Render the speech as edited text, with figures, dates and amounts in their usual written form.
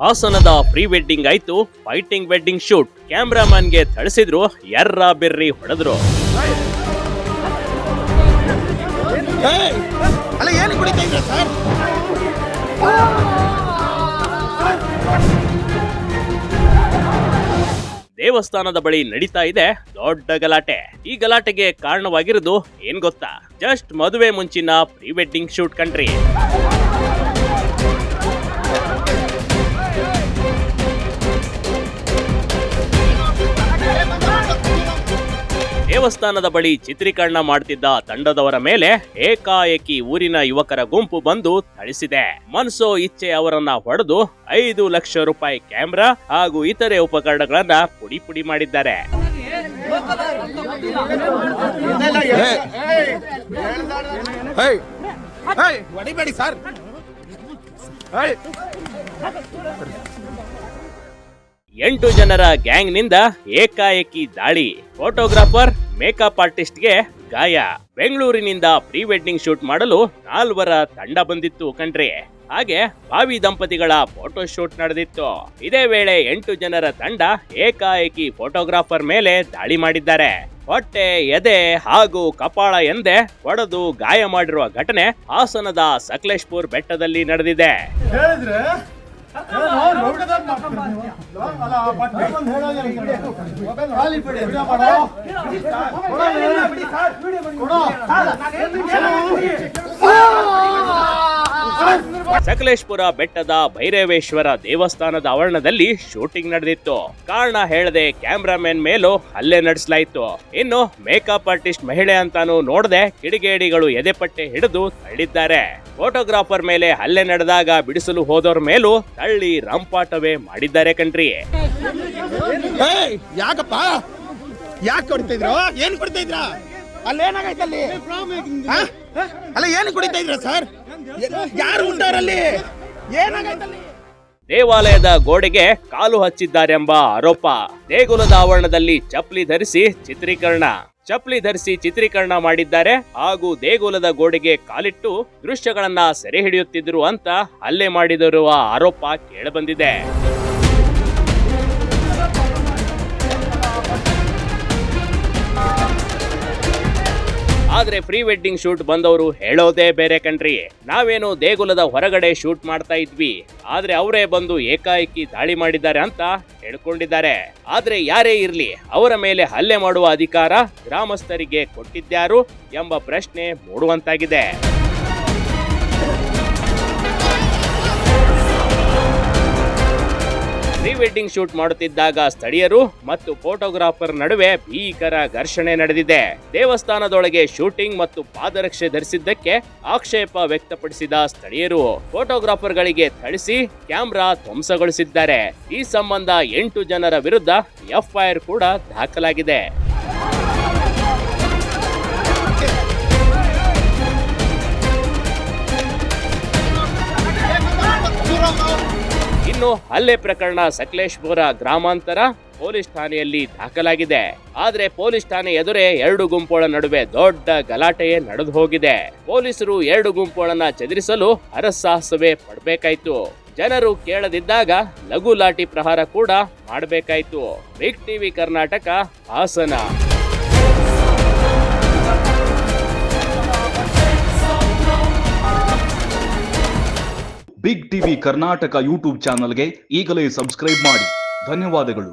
ಹಾಸನದ pre wedding ಆಯ್ತು, fighting wedding shoot. ಕ್ಯಾಮ್ರಾಮನ್ಗೆ ಥಳಿಸಿದ್ರು, ಎರ್ರ berry ಹೊಡೆದ್ರು. ದೇವಸ್ಥಾನದ ಬಳಿ ನಡೀತಾ ಇದೆ ದೊಡ್ಡ ಗಲಾಟೆ. ಈ ಗಲಾಟೆಗೆ ಕಾರಣವಾಗಿರೋದು ಏನ್ ಗೊತ್ತಾ? ಜಸ್ಟ್ ಮದುವೆ ಮುಂಚಿನ ಪ್ರೀ ವೆಡ್ಡಿಂಗ್ ಶೂಟ್ ಕಣ್ರಿ. ದೇವಸ್ಥಾನದ ಬಳಿ ಚಿತ್ರೀಕರಣ ಮಾಡ್ತಿದ್ದ ತಂಡದವರ ಮೇಲೆ ಏಕಾಏಕಿ ಊರಿನ ಯುವಕರ ಗುಂಪು ಬಂದು ಥಳಿಸಿದೆ. ಮನ್ಸೋ ಇಚ್ಛೆ ಅವರನ್ನ ಹೊಡೆದು 5 ಲಕ್ಷ ರೂಪಾಯಿ ಕ್ಯಾಮ್ರಾ ಹಾಗೂ ಇತರೆ ಉಪಕರಣಗಳನ್ನ ಪುಡಿ ಪುಡಿ ಮಾಡಿದ್ದಾರೆ. ಎಂಟು ಜನರ ಗ್ಯಾಂಗ್ ನಿಂದ ಏಕಾಏಕಿ ದಾಳಿ. ಫೋಟೋಗ್ರಾಫರ್, ಮೇಕಪ್ ಆರ್ಟಿಸ್ಟ್ಗೆ ಗಾಯ. ಬೆಂಗಳೂರಿನಿಂದ ಪ್ರೀ ವೆಡ್ಡಿಂಗ್ ಶೂಟ್ ಮಾಡಲು 4 ತಂಡ ಬಂದಿತ್ತು ಕಣ್ರಿ. ಹಾಗೆ ಭಾವಿ ದಂಪತಿಗಳ ಫೋಟೋ ಶೂಟ್ ನಡೆದಿತ್ತು. ಇದೇ ವೇಳೆ 8 ಜನರ ತಂಡ ಏಕಾಏಕಿ ಫೋಟೋಗ್ರಾಫರ್ ಮೇಲೆ ದಾಳಿ ಮಾಡಿದ್ದಾರೆ. ಹೊಟ್ಟೆ, ಎದೆ ಹಾಗೂ ಕಪಾಳ ಎಂದೇ ಹೊಡೆದು ಗಾಯ ಮಾಡಿರುವ ಘಟನೆ ಹಾಸನದ ಸಕಲೇಶ್ಪುರ್ ಬೆಟ್ಟದಲ್ಲಿ ನಡೆದಿದೆ. ಸಕಲೇಶ್ಪುರ ಬೆಟ್ಟದ ಭೈರವೇಶ್ವರ ದೇವಸ್ಥಾನದ ಆವರಣದಲ್ಲಿ ಶೂಟಿಂಗ್ ನಡೆದಿತ್ತು. ಕಾರಣ ಹೇಳದೆ ಕ್ಯಾಮ್ರಾಮನ್ ಮೇಲೂ ಹಲ್ಲೆ ನಡೆಸಲಾಯಿತು. ಇನ್ನು ಮೇಕಪ್ ಆರ್ಟಿಸ್ಟ್ ಮಹಿಳೆ ಅಂತಾನು ನೋಡದೆ ಕಿಡಿಗೇಡಿಗಳು ಎದೆಪಟ್ಟೆ ಹಿಡಿದು ತಳ್ಳಿದ್ದಾರೆ. ಫೋಟೋಗ್ರಾಫರ್ ಮೇಲೆ ಹಲ್ಲೆ ನಡೆದಾಗ ಬಿಡಿಸಲು ಹೋದವ್ರ ಮೇಲೂ ತಳ್ಳಿ ರಂಪಾಟವೇ ಮಾಡಿದ್ದಾರೆ ಕಣ್ರಿ. ಯಾಕಪ್ಪ ಯಾಕೆ ಕೊಡ್ತಿದ್ರು? ಏನ್ ಕೊಡ್ತಿದ್ರ? ಅಲ್ಲೇನಾಗೈತಲ್ಲಿ? ಅಲ್ಲ ಏನು ಕುಡಿತಾ ಇದ್ರ ಸರ್? ಯಾರು ಉಂಟವರಲ್ಲಿ? ಏನಾಗೈತಲ್ಲಿ? ದೇವಾಲಯದ ಗೋಡೆಗೆ ಕಾಲು ಹಚ್ಚಿದ್ದಾರೆಂಬ ಆರೋಪ. ದೇಗುಲದ ಆವರಣದಲ್ಲಿ ಚಪ್ಪಲಿ ಧರಿಸಿ ಚಿತ್ರೀಕರಣ ಮಾಡಿದ್ದಾರೆ ಹಾಗೂ ದೇಗುಲದ ಗೋಡೆಗೆ ಕಾಲಿಟ್ಟು ದೃಶ್ಯಗಳನ್ನ ಸೆರೆ ಹಿಡಿಯುತ್ತಿದ್ರು ಅಂತ ಹಲ್ಲೆ ಮಾಡಿದಿರುವ ಆರೋಪ ಕೇಳಬಂದಿದೆ. ಆದ್ರೆ ಪ್ರೀ ವೆಡ್ಡಿಂಗ್ ಶೂಟ್ ಬಂದವರು ಹೇಳೋದೇ ಬೇರೆ ಕಣ್ರಿ. ನಾವೇನು ದೇಗುಲದ ಹೊರಗಡೆ ಶೂಟ್ ಮಾಡ್ತಾ ಇದ್ವಿ, ಆದ್ರೆ ಅವರೇ ಬಂದು ಏಕಾಏಕಿ ದಾಳಿ ಮಾಡಿದ್ದಾರೆ ಅಂತ ಹೇಳ್ಕೊಂಡಿದ್ದಾರೆ. ಆದ್ರೆ ಯಾರೇ ಇರ್ಲಿ, ಅವರ ಮೇಲೆ ಹಲ್ಲೆ ಮಾಡುವ ಅಧಿಕಾರ ಗ್ರಾಮಸ್ಥರಿಗೆ ಕೊಟ್ಟಿದ್ಯಾರು ಎಂಬ ಪ್ರಶ್ನೆ ಮೂಡುವಂತಾಗಿದೆ. ಪ್ರೀ ವೆಡ್ಡಿಂಗ್ ಶೂಟ್ ಮಾಡುತ್ತಿದ್ದಾಗ ಸ್ಥಳೀಯರು ಮತ್ತು ಫೋಟೋಗ್ರಾಫರ್ ನಡುವೆ ಭೀಕರ ಘರ್ಷಣೆ ನಡೆದಿದೆ. ದೇವಸ್ಥಾನದೊಳಗೆ ಶೂಟಿಂಗ್ ಮತ್ತು ಪಾದರಕ್ಷೆ ಧರಿಸಿದ್ದಕ್ಕೆ ಆಕ್ಷೇಪ ವ್ಯಕ್ತಪಡಿಸಿದ ಸ್ಥಳೀಯರು ಫೋಟೋಗ್ರಾಫರ್ಗಳಿಗೆ ಥಳಿಸಿ ಕ್ಯಾಮ್ರಾ ಧ್ವಂಸಗೊಳಿಸಿದ್ದಾರೆ. ಈ ಸಂಬಂಧ 8 ಜನರ ವಿರುದ್ಧ ಎಫ್ಐಆರ್ ಕೂಡ ದಾಖಲಾಗಿದೆ. ಇನ್ನು ಹಲ್ಲೆ ಪ್ರಕರಣ ಸಕಲೇಶ್ಪುರ ಗ್ರಾಮಾಂತರ ಪೊಲೀಸ್ ಠಾಣೆಯಲ್ಲಿ ದಾಖಲಾಗಿದೆ. ಆದ್ರೆ ಪೊಲೀಸ್ ಠಾಣೆ ಎದುರೇ 2 ಗುಂಪುಗಳ ನಡುವೆ ದೊಡ್ಡ ಗಲಾಟೆಯೇ ನಡೆದು ಹೋಗಿದೆ. ಪೊಲೀಸರು 2 ಗುಂಪುಗಳನ್ನ ಚದುರಿಸಲು ಹರಸಾಹಸವೇ ಪಡಬೇಕಾಯ್ತು. ಜನರು ಕೇಳದಿದ್ದಾಗ ಲಘು ಲಾಠಿ ಪ್ರಹಾರ ಕೂಡ ಮಾಡಬೇಕಾಯ್ತು. Big TV Karnataka, Hassan. Big TV Karnataka YouTube ಚಾನಲ್ಗೆ ಈಗಲೇ ಸಬ್ಸ್ಕ್ರೈಬ್ ಮಾಡಿ. ಧನ್ಯವಾದಗಳು.